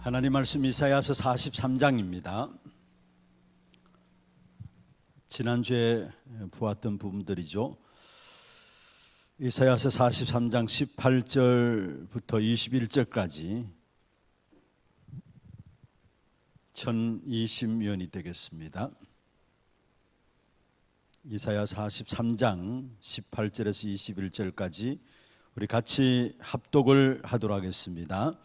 하나님 말씀 이사야서 43장입니다. 지난주에 보았던 부분들이죠. 이사야서 43장 18절부터 21절까지 1020년이 되겠습니다. 이사야 43장 18절에서 21절까지 우리 같이 합독을 하도록 하겠습니다.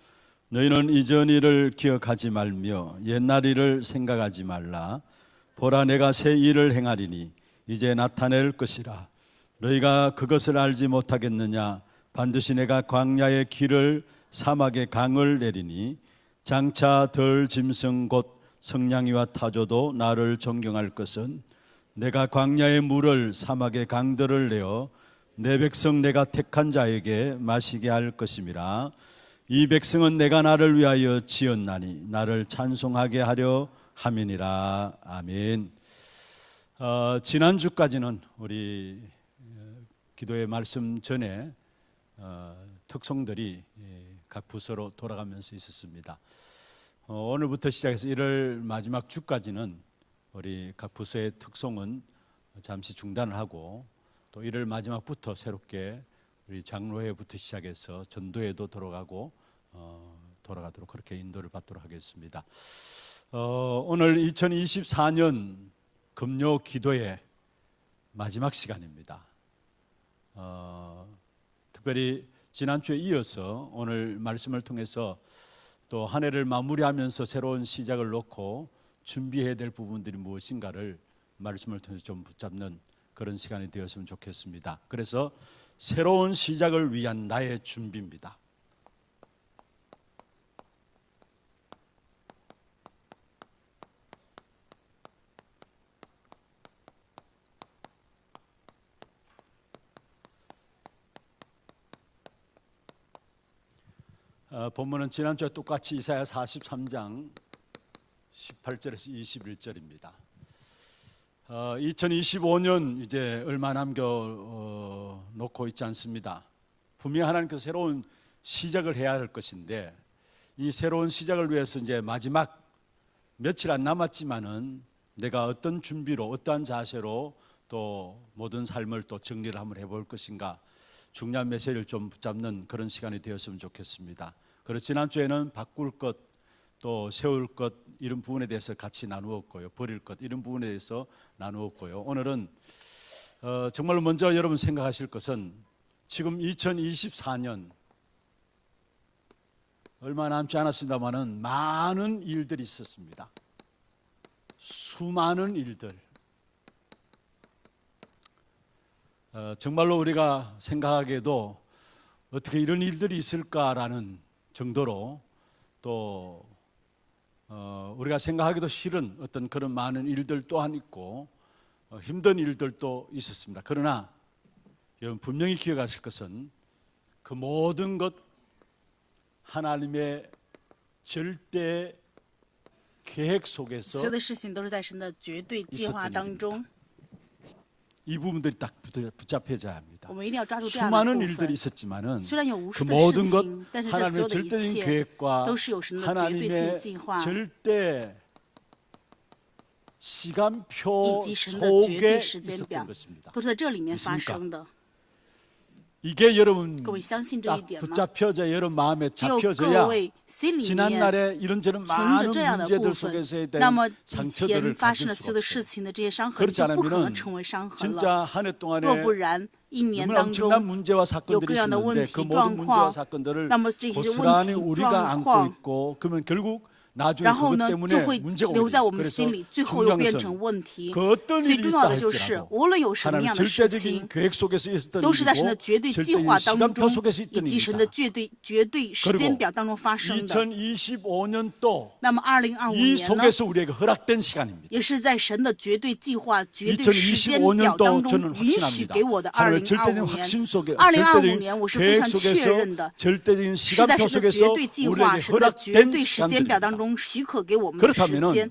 너희는 이전 일을 기억하지 말며 옛날 일을 생각하지 말라. 보라, 내가 새 일을 행하리니 이제 나타낼 것이라. 너희가 그것을 알지 못하겠느냐? 반드시 내가 광야의 길을 사막의 강을 내리니 장차 덜 짐승 곧 성냥이와 타조도 나를 존경할 것은 내가 광야의 물을 사막의 강들을 내어 내 백성 내가 택한 자에게 마시게 할 것임이라. 이 백성은 내가 나를 위하여 지었나니 나를 찬송하게 하려 함이니라. 아멘. 지난주까지는 우리 기도의 말씀 전에 특송들이 각 부서로 돌아가면서 있었습니다. 오늘부터 시작해서 1월 마지막 주까지는 우리 각 부서의 특송은 잠시 중단을 하고 또 1월 마지막부터 새롭게 우리 장로회부터 시작해서 전도회도 돌아가도록 그렇게 인도를 받도록 하겠습니다. 오늘 2024년 금요 기도의 마지막 시간입니다. 특별히 지난주에 이어서 오늘 말씀을 통해서 또 한 해를 마무리하면서 새로운 시작을 놓고 준비해야 될 부분들이 무엇인가를 말씀을 통해서 좀 붙잡는 그런 시간이 되었으면 좋겠습니다. 그래서 새로운 시작을 위한 나의 준비입니다. 본문은 지난주와 똑같이 이사야 43장 18절에서 21절입니다. 2025년 이제 얼마 남겨 놓고 있지 않습니다. 분명히 하나님께서 새로운 시작을 해야 할 것인데 이 새로운 시작을 위해서 이제 마지막 며칠 안 남았지만은 내가 어떤 준비로 어떠한 자세로 또 모든 삶을 또 정리를 한번 해볼 것인가 중요한 메시지를 좀 붙잡는 그런 시간이 되었으면 좋겠습니다. 그래서 지난주에는 바꿀 것 또 세울 것 이런 부분에 대해서 같이 나누었고요. 버릴 것 이런 부분에 대해서 나누었고요. 오늘은 정말로 먼저 여러분 생각하실 것은 지금 2024년 얼마 남지 않았습니다만은 많은 일들이 있었습니다. 수많은 일들. 정말로 우리가 생각하기에도 어떻게 이런 일들이 있을까라는 정도로 또 우리가 생각하기도 싫은 어떤 그런 많은 일들 또한 있고 힘든 일들도 있었습니다. 그러나 여러분 분명히 기억하실 것은 그 모든 것 하나님의 절대 계획 속에서 있었던 일입니다. 이 부분들이 딱 붙잡혀져야 합니다. 수많은 일들이 있었지만은 그 모든 것 하나님의 절대적인 계획과 하나님의 절대 시간표 속에 있었던 것입니다. 믿습니까? 이게 여러분 딱 붙잡혀져 여러분 마음에 잡혀져야 지난날에 이런저런 많은 문제들 속에서에 대한 상처들을 가질 수가 없어요. 그렇지 않으면 진짜 한 해 동안에 너무나 엄청난 문제와 사건들이 있었는데 그 모든 문제와 사건들을 고스란히 우리가 안고 있고 그러면 결국 나중에 그것 때문에 문제가 오게 돼요. 그래서 중요한 것은 그 어떤 일이 있다 할지라도 하나님 절대적인 계획 속에서 있었던 일이고 절대적인 시간표 속에서 있던 일이다. 그리고 2025년 또 이 속에서 우리에게 허락된 시간입니다. 2025년도 저는 확신합니다. 하나님의 절대적인 확신 속에 절대적인 계획 속에서 절대적인 시간표 속에서 우리에게 허락된 시간들입니다. 그렇다면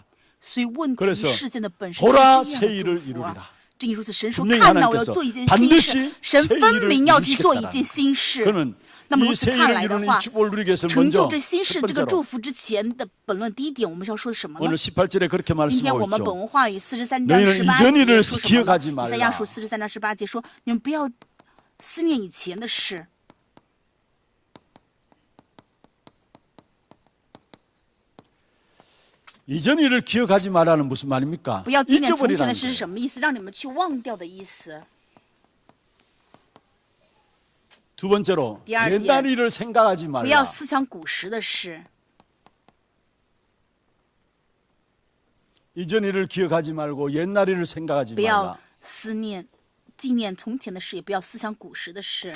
것이다. 所以问题 그래서 事件的本身是 보라 这样 새 的祝 일을 福啊 이루리라. 正因如此，神说 분명히 看到我要 하나님께서 做一件新事， 반드시 神 새 分 일을 明要去做一 이루시겠다라는 件新事。 그러면 那么如 이 此 새 看 일을 来的 이루는 话， 이 축복을 누리기 위해서 成就 먼저 这新事 첫 这个 번째로 祝福之前的本论第一点，我们是要说什么呢？ 오늘 18절에 그렇게 今天我 말씀하고 们 있죠. 本文话语43章 너희는 18 이전 节 일을 说什么 기억하지 呢？ 말라. 以赛亚书43章18节说，你们不要思念以前的事。 이전 일을 기억하지 말라는 무슨 말입니까? 不要纪念从前 잊어버리라는 的事是 거예요. 什么意思？让你们去忘掉的意思。 두 번째로 第二点， 옛날 일을 생각하지 不要 말라. 思想古时的事， 이전 일을 기억하지 말고 옛날 일을 생각하지 不要 말라. 思念、纪念从前的事，也不要思想古时的事。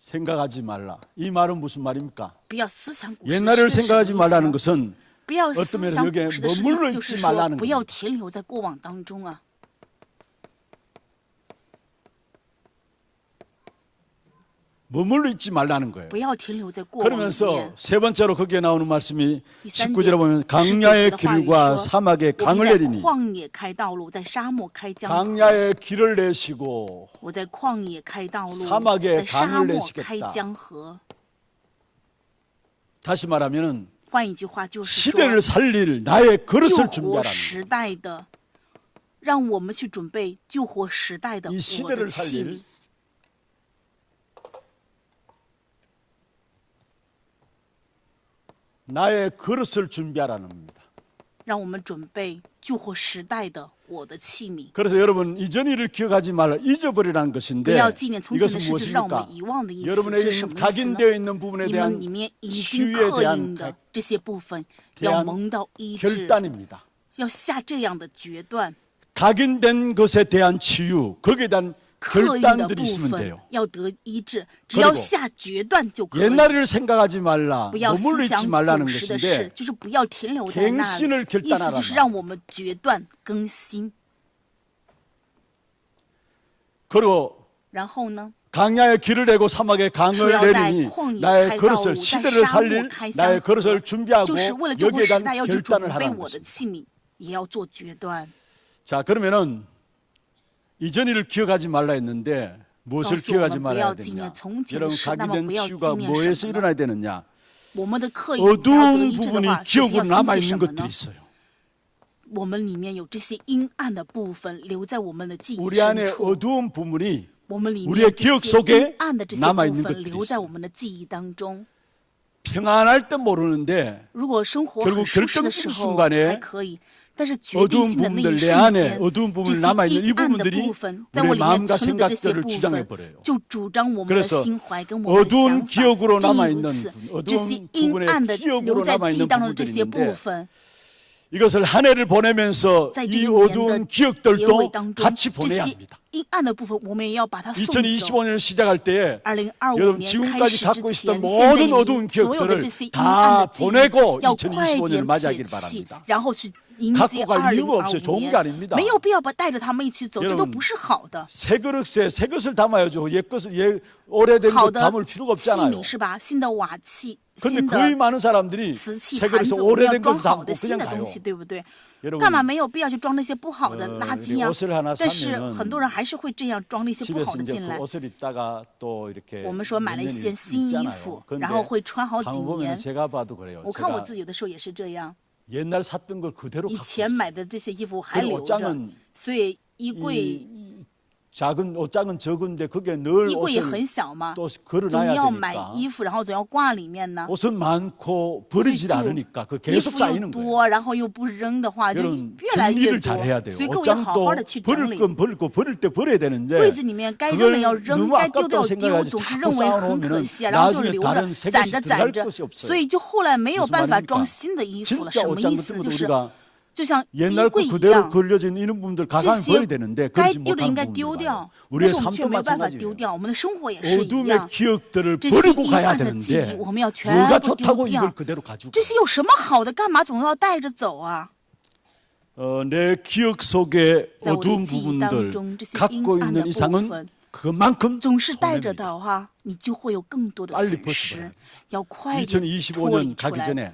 생각하지 말라. 이 말은 무슨 말입니까? 不要思想古时的 옛날 일을 事是什么 생각하지 意思 말라는 呢？ 것은 不要思 어떤 면에서 想 여기에 古时的事，意 머물러 思就是 있지 说 말라는 不要 겁니다. 停留在过往当中啊。 머물러 있지 말라는 거예요. 不要停留在过往里 그러면서 面。 세 번째로 거기에 나오는 말씀이 第三 19절에 点， 보면 19 강야의 节的话语 길과 说， 사막의 我 강을 必在 내리니 旷野开道路，在沙漠开江河。 강야의 길을 내시고 我在旷野开道路， 사막에 在沙 강을 漠 내시겠다 开江河。 다시 말하면은 换一句话就是说， 시대를 살릴 나의 救 그릇을 活 준비하라는 时代的，让我们去准备救活时代的 이 我 시대를 的器 살릴 皿， 나의 그릇을 준비하라는 겁니다. 让我们准备救活时代的我的器皿。 그래서 여러분 이전 일을 기억하지 말라 잊어버리라는 不 것인데 要纪念从前的 이것은 事，就是让我们 무엇입니까? 遗忘的意思。这是 여러분에게 什么意思 각인되어 呢？ 있는 부분에 你 대한 们里面已经 치유에 刻 대한 印的这些部分，要 대한 蒙到医治， 결단입니다. 要下这样的决断。 각인된 것에 대한 치유, 거기에 대한 刻印的 결단들이 部 있으면 分 돼요. 要得医治，只要 그리고 下决断就可以。 옛날 일을 생각하지 말라, 不要 머물러 思想 있지 말라는 古时的 것인데 事，就是不要停留在那 갱신을 里。 결단 意思 하라는 就是让我们决断更新。 그리고 然后呢， 강야의 길을 내고 사막에 강을 说要在 내리니 旷野 나의 开道路， 그릇을 在 시대를 沙漠 살릴 开 나의 江河， 그릇을 준비하고 就是为了救活 여기에 时 대한 代要去 결단을 准备 하라는 我的 것입니다. 器皿，也要做决断。 자, 그러면은 이전 일을 기억하지 말라 했는데 무엇을 告诉我 기억하지 们不 말아야 要纪念 되냐? 从前的 여러분 事，那么 각인된 不要纪 치유가 念 뭐에서 什么呢？ 일어나야 되느냐? 我们的刻印想要得 어두운 医治的 부분이 话，首先 기억으로 要 남아 兴起 있는 什么 것들이 呢？ 있어요. 我们里面有这些阴暗的部分留在我们的记忆 우리 深 안에 处， 어두운 부분이 我们里 우리의 面 기억 这些 속에 阴暗的这些 남아 部 있는 分 것들이 留在 있어요. 我们的记忆当中。 평안할 땐 모르는데 如果生活 결국 很舒适的 결정적 时候 순간에 还可以，但是决定 어두운 性的那一 부분들 내 瞬 안에 间， 어두운 这 부분이 些 남아 있는 이 阴暗的 부분들이 部分在我 우리의 里面 마음과 存留的这些 생각들을 部 주장해 分， 버려요. 就主张我们的 그래서 心怀跟我们的 어두운 想法。 기억으로 正 남아 因如 있는 此， 어두운 这些阴 부분의 暗的 기억으로 留在 남아 记忆 있는 当中的这些 부분들이 部 있는데 分， 이것을 한 해를 보내면서 在这 이 一年的 어두운 结尾 기억들도 当中， 같이 这 보내야 些 합니다. 阴暗的部分我们也要把它送走。 2025년을 시작할 때에 2025 여러분 年开 지금까지 始 갖고 之 있었던 前，现在 모든 你 어두운 所有的这 기억들을 些阴 다 暗的记忆 보내고 要快 2025년을 点 맞이하길 撇弃， 바랍니다. 然后去迎 갖고 接 갈 이유가 없어요. 2025 좋은 게 年。 아닙니다. 没有必要把带着他们一起走，这都 여러분 不是好的。 새 그릇에 새 것을 담아야죠. 옛 것을 오래된 好 것 的 담을 필요가 器 없잖아요. 皿是吧？新的瓦器、 그런데 新 거의 的 많은 사람들이 瓷器 새 盘 그릇에 子，我们要 오래된 装 것을 好 담고 的新 그냥 的 가요. 东西，对不对？ 여러분 干嘛没有必要去装那些不好的垃圾呀 옷을 하나 ？但是 사면은 很多人还是会这样装那些不 집에서 好的 이제 进 그 来。 옷을 입다가 또 이렇게 我们说买了一 몇 些 년이 新衣 있잖아요. 服， 그런데 然后会穿好几 가만 보면 年。 제가 봐도 그래요. 我看我 제가 自己的时候也是这样， 옛날 샀던 걸 그대로 以 갖고 前 있어요. 买的这些衣服还 그리고 留着， 옷장은 所以衣柜 작은 옷장은 적은데 그게 늘 衣柜也 옷을 很小嘛， 또 总 걸어놔야 要买 되니까 衣服，然后总要挂里面呢。 옷은 많고 所以 버리질 就 않으니까 그 衣 계속 服又 쌓이는 거예요. 多，然后又不扔的话，就 여러분 越来越 정리를 多 잘 해야 。 돼요. 所以各位要好 옷장도 好的去整 버릴 理。 건 버리고 버릴 때 버려야 되는데 柜子里面该扔 그걸 的要扔， 너무 该丢的 아깝다고 要丢， 생각해가지고 总是 자꾸 认为很可 쌓아놓으면 惜啊，然后就 나중에 留着 다른 새 攒 것이 着 들어갈 攒着， 것이 없어요. 所以就后来没有 무슨 办法 말입니까? 装新的衣服了。 진짜 什么 옷장 意 같은 思？ 것도 就是 우리가 就像衣 옛날 柜 거 一 그대로 样， 걸려진 이런 부분들 这 가까이 些 버려야 되는데 该 그러지 丢的应 못하는 该丢 부분들 掉 봐요. ，但 우리의 是我们却 삶도 没有办法丢 마찬가지예요. 掉。我们的生活也是一 어둠의 样， 기억들을 这些 버리고 阴 가야 暗的记忆 되는데 我们要全 뭐가 部丢 좋다고 掉 이걸 。 그대로 가지고 这些有什么好的？干嘛总要带着走啊？ 내 기억 속의 在我的 어두운 记忆当 부분들 中，这些阴 갖고 暗的 있는 部 이상은 分 그만큼 总是带着 손해입니다. 的话，你就会有更多的 빨리 损 벗어버려야 失 돼요. 要快点脱离 2025년 出 가기 来。 전에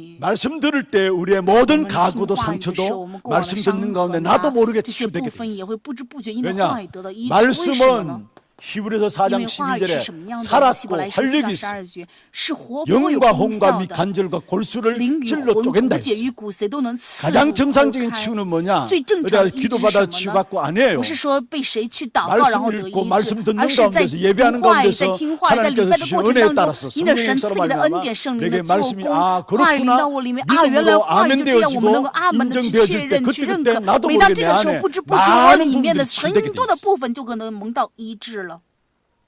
语。 말씀 들을 때 우리의 모든 我们听 가구도 话语的时候，我 상처도 们过往的 말씀 伤 듣는 痕 가운데 啊 나도 모르게 这些部 치유되게 돼 分也 있어요. 会不知不觉因为 왜냐? 话语得到医治。为什么呢？ 말씀은 히브리서 4장 因为话语是 12절에 什么样的？希 살았고 伯来书4 활력이 章 있어 12节是活泼有 영과 功 혼과 效 및 的， 관절과 골수를 灵与 찔러 魂、 쪼갠다 骨节 했어. 与骨髓都能刺入 가장 剖 정상적인 开。 치유는 뭐냐? 最正 어디 常 가서 的医治是 기도받아 什么呢？ 치유받고 아니에요. 不是说被谁去祷告然后 말씀 得 읽고 医 말씀 治， 듣는 而是在 가운데서 예배하는 读话语、在 가운데서 听话语、在礼 하나님께서 拜的 주신 过程 은혜에 当中， 따라서 因着神 성령의 赐给的 사람 恩 말미암아 典、圣灵 내게 的做 말씀이 工， 아 话语临到 그렇구나 我里面啊，原来 믿음으로 话语 아멘 就这样，我们能 되어지고 够阿门的去确 인정되어질 때 认、去 그때 认 그때 可。 나도 每当 모르게 这 내 个时候， 안에 不知不觉我 많은 里面的 부분들이 치유되게 很 돼 多的 있어. 部分就可能蒙到医治了。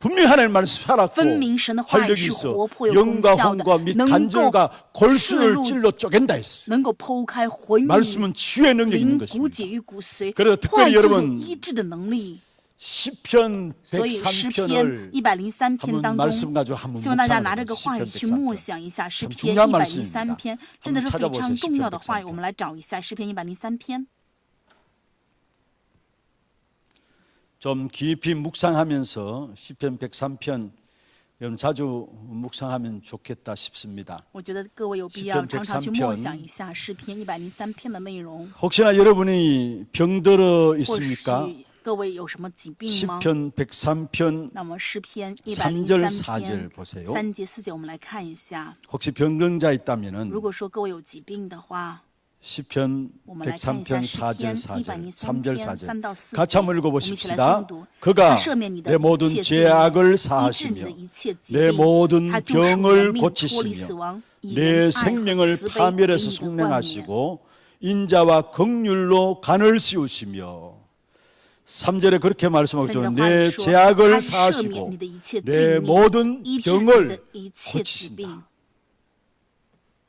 분명히 하나님 말씀 살았고 分明神的话语 활력이 是 있어 活泼有功 영과 效的 혼과 및 ，能够 관절과 刺 골수를 入 찔러 쪼갠다 했어. 能够剖开魂与 말씀은 치유의 능력이 있는 灵、骨节 것입니다. 与骨髓， 그래서 话 특별히 语就有 여러분 医治的能力。 시편 所以诗篇 103편을 103篇 한번 当 말씀 中， 가지고 한번 希望大家 묵상해 拿这个 보세요. 话语 시편 去默 103편. 想一下诗 참 篇 중요한 103 말씀입니다. 篇，真的 한번 是非常 찾아보세요. 重要的 시편 话语。 103편. 我们来找一下诗篇103篇。 좀 깊이 묵상하면서 시편 103편 여러분 자주 묵상하면 좋겠다 싶습니다. 我觉得各位有必要常常去默想一下诗篇103篇的内容。 혹시나 여러분이 병들어 或 있습니까? 许各位有什么疾病吗？ 시편 103편 那么诗篇 3절 103 4절 篇 보세요. 3节4节，我们来看一下。 혹시 병정자 있다면은 如果说各位有疾病的话， 시편 我们来看一下 103편 诗 4절 篇 4절 103 3절 篇 4절 3到4 같이 节， 한번 我们一起来 읽어보십시다. 诵读。 그가 他赦免你的 내 모든 一切罪 죄악을 孽，医治你 사하시며 的一切疾 내 病， 모든 他救赎你的 병을 命，脱离死 고치시며 亡，以 내 仁爱和 생명을 慈悲给 파멸해서 你的冠冕。 속량하시고 인자와 긍휼로 간을 씌우시며 3절에 그렇게 말씀하고 3节的 있죠. 话语 내 说， 죄악을 他赦免 사하시고 你的一切 내 罪孽， 모든 医治你的 병을 一切疾病。 고치신다.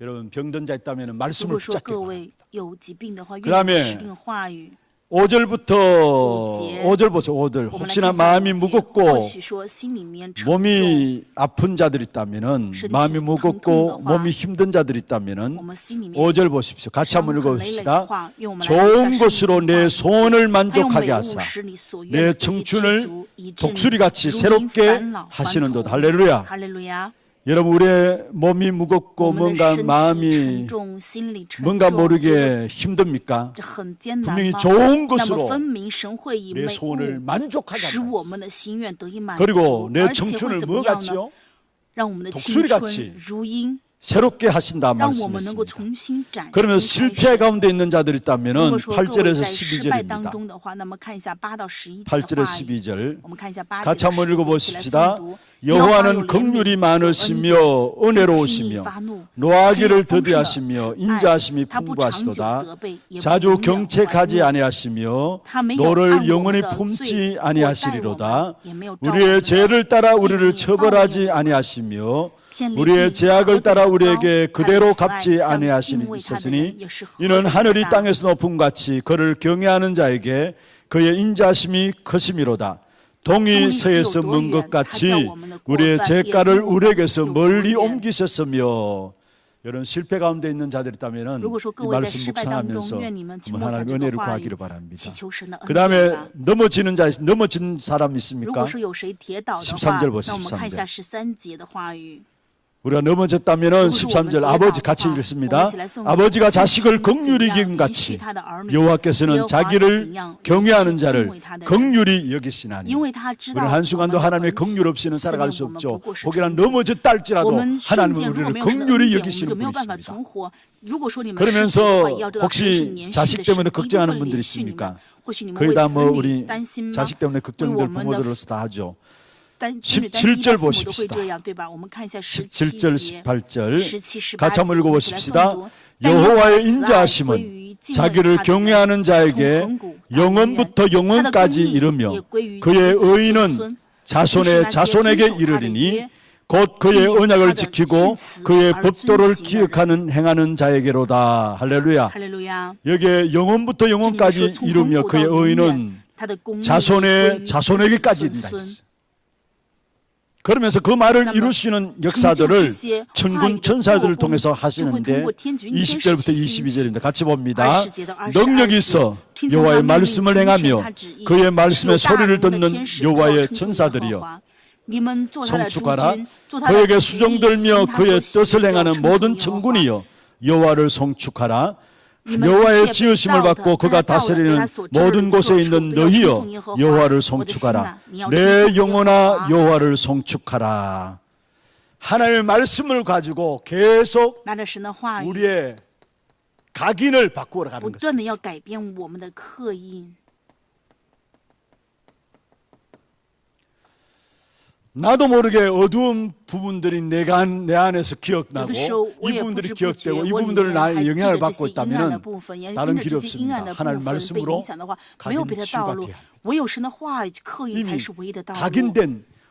여러분 병든 자 있다면 如 말씀을 果说 붙잡기 各 바랍니다. 位有疾病的话， 그다음에 愿意持定话语。 5절부터 5절. 5절 보세요. 5절. 我们来 혹시나 看一下 마음이 5节， 무겁고 或许说心里面沉重， 몸이 아픈 자들 있다면은身体 마음이 무겁고疼痛的话， 몸이 힘든 자들 我 있다면은 们心里面 5절 보십시오. 같이 伤 한번 痕累累的 읽어봅시다. 话，愿我们来看一 좋은 下 것으로 圣经 내 话语 소원을 他用 만족하게 美物 하사 使你所愿 내 得以知 청춘을 足，以致你 독수리같이 如鹰 새롭게 返老还 하시는 童 것. 할렐루야. 哈利路亚！ 여러분 우리의 몸이 我 무겁고 们的 뭔가 身体沉 마음이 重，心里沉 뭔가 重，觉得 모르게 힘듭니까? 这很艰难 분명히 吗？ 좋은 那么 것으로 分明神会以 내 美 소원을 物 만족하게 使 한다. 我们的心愿得以满足， 그리고 내 而且 청춘을 会怎么 뭐 样呢？ 같이요? 让我们的青 독수리같이 春如鹰， 새롭게 하신다 让我们能够 말씀했습니다. 重新展 그러면 新开 실패 始。 가운데 있는 자들 如 있다면은 果说各位 8절에서 在失败当 12절입니다. 中的话，那么看一下8到11 8절에 节的话语。 12절 我们看一下8 같이 节 한번 的10节一起来 읽어보십시다. 诵读。 여호와는 긍휼이 많으시며 은혜로우시며 노하기를 더디하시며 인자하심이 풍부하시도다. 자주 경책하지 아니하시며 너를 영원히 품지 아니하시리로다. 우리의 죄를 따라 우리를 처벌하지 아니하시며 우리의 죄악을 따라 우리에게 그대로 갚지 아니하시니 이는 하늘이 땅에서 높음 같이 그를 경외하는 자에게 그의 인자심이 크심이로다. 동이 서에서 먼 것 같이 우리의 죄가를 우리에게서 멀리 옮기셨으며. 여러분 실패 가운데 있는 자들 있다면은 如果说 이 各位在 말씀 失败当中， 묵상하면서 愿你们去 한번 默想 하나님 这 은혜를 个话语 구하기를 ， 바랍니다. 祈求神的恩 그 典 다음에 吧。 넘어진 사람 如 있습니까? 果说有谁跌倒的 13 话 절 ， 보세요, 那我们看一下 13 13节的话语。 우리가 넘어졌다면은 13절 아버지 같이 읽습니다. 아버지가 자식을 긍휼히 여김 같이 여호와께서는 자기를 경외하는 자를 긍휼히 여기시나니. 因为他知道 우리는 한순간도 하나님의 긍휼 없이는 살아갈 수 없죠. 혹여나 넘어졌다 할지라도 我们瞬 하나님은 间如果 우리를 没有神的恩 긍휼히 典，我们 여기시는 就没有办法 분이십니다. 存活。如果说你们 그러면서 失败的话，也要知道神是 혹시 连续 자식 的 때문에 神，一定 걱정하는 会 분들 连续你们。 있습니까? 或许你们 거의 为 다 子 뭐 女 우리 担心吗？ 자식 때문에 为我 걱정들 们的 부모들로서 다 하죠. 子女担心，一 17절 般父母都会 보십시다. 这样，对吧？我们看一下 17절 节、 18절 17、18 같이 한번 节，我们一起来 읽어보십시다. 诵读。但耶和华 여호와의 的慈爱归 인자하심은 于敬畏 자기를 他的人， 경외하는 从 자에게 恒古到永远。 영원부터 他的公 영원까지 义 이르며 也归于 그의 子子孙 의는 孙。 자손의 자손에게 이르리니 곧 그의 언약을 지키고 그의 법도를 기억하는 행하는 자에게로다. 할렐루야. 哈利路亚。 여기에 영원부터 这里面说 영원까지 从恒 이루며 古到 그의 永远 의는 他的公义归 자손의 于 자손에게까지 子子 이른다 孙 했어. 그러면서 그 말을 그러면 이루시는 역사들을 成就这些 천군 话语的 천사들을 做工 통해서 就会通 하시는데 过天军天使 20절부터 去兴起 22절입니다. 같이 봅니다. 20节到22 능력이 있어 听从 여호와의 他命令 말씀을 成全 행하며 他旨意 그의 是 말씀의 有大 소리를 能的 듣는 天使都要 여호와의 称颂耶和 천사들이여 华你们做他的诸 성축하라 军，做他的 그에게 旨意， 수종들며 行他 그의 所 뜻을 喜的 행하는 称颂 모든 耶和华 천군이여 여호와를 성축하라 你们 여호와의 一切被 지으심을 造的 받고 被 그가 他造的被 다스리는 他所治的 모든 各 곳에 处 있는 都要称 너희여 颂耶和华 여호와를 我的心 성축하라 啊你要称 내 颂耶和 영혼아 华 여호와를 성축하라. 하나님의 말씀을 가지고 계속 拿着神的话语， 우리의 각인을 바꾸어 不 가는 것입니다. 断的要改变我们的刻印。 나도 모르게 어두운 부분들이 내 안에서 有 기억나고 的时候我 이 也不 부분들이 知不觉， 기억되고 이 我里 부분들을 面还 나의 记 영향을 得这 받고 些阴暗的 있다면 部分，因 다른 着 길이 这些阴暗 없습니다. 的部 하나님 分被 말씀으로 影响的话，没有别的 각인이 道 치유가 路 돼야 합니다. 唯有神的话语刻印才 이미 是唯一的道路。 각인된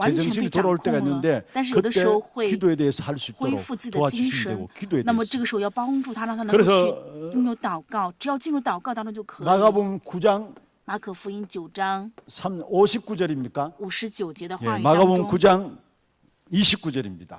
完 제 全被 정신이 掌 돌아올 控 때가 了 있는데 ，但是有的 그때 时候会 기도에 대해서 할 수 恢 있도록 复自己的精 도와주시면 神 되고 。 기도에 那么 대해서 这个时候要帮助他，让他能够 그래서 去拥有祷告，只要进入祷告当中就可以。 마가복음 9장 马可福音9章 59절입니까? 59节的 예, 话语当 마가복음 中， 9장 29절입니다.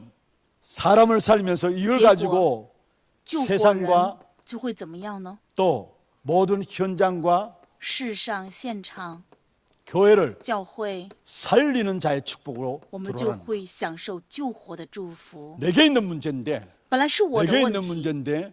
그러면 사람을 살면서 이걸 가지고 救活人 세상과 就会怎么样呢？ 또 모든 현장과 世上现场 교회를 教会， 살리는 자의 축복으로 我们就 들어가는 거예요. 会享受救活的祝福。 내게 있는 문제인데 本来是我的 내게 问 있는 题， 문제인데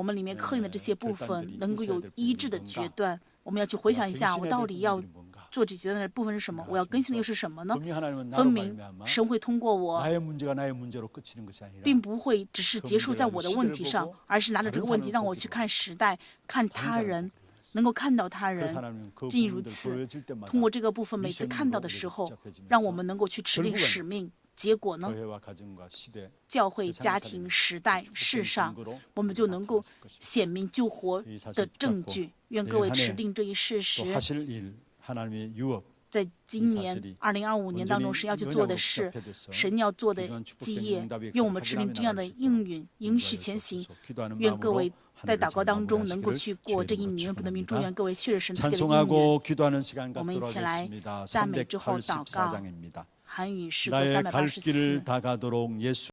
我们里面刻印的这些部分能够有一致的决断。我们要去回想一下，我到底要做这决断的部分是什么？我要更新的又是什么呢？分明神会通过我，并不会只是结束在我的问题上，而是拿着这个问题让我去看时代、看他人，能够看到他人。正因如此，通过这个部分，每次看到的时候，让我们能够去持定使命。结果呢？教会、家庭、时代、世上，我们就能够显明救活的证据。愿各位持定这一事实。在今年2025年当中，神要去做的事，神要做的基业，用我们持定这样的应允，应许前行。愿各位在祷告当中能够去过这一年，主的名祝愿各位确实神赐给的应允。我们一起来赞美之后祷告。韩语诗歌384次。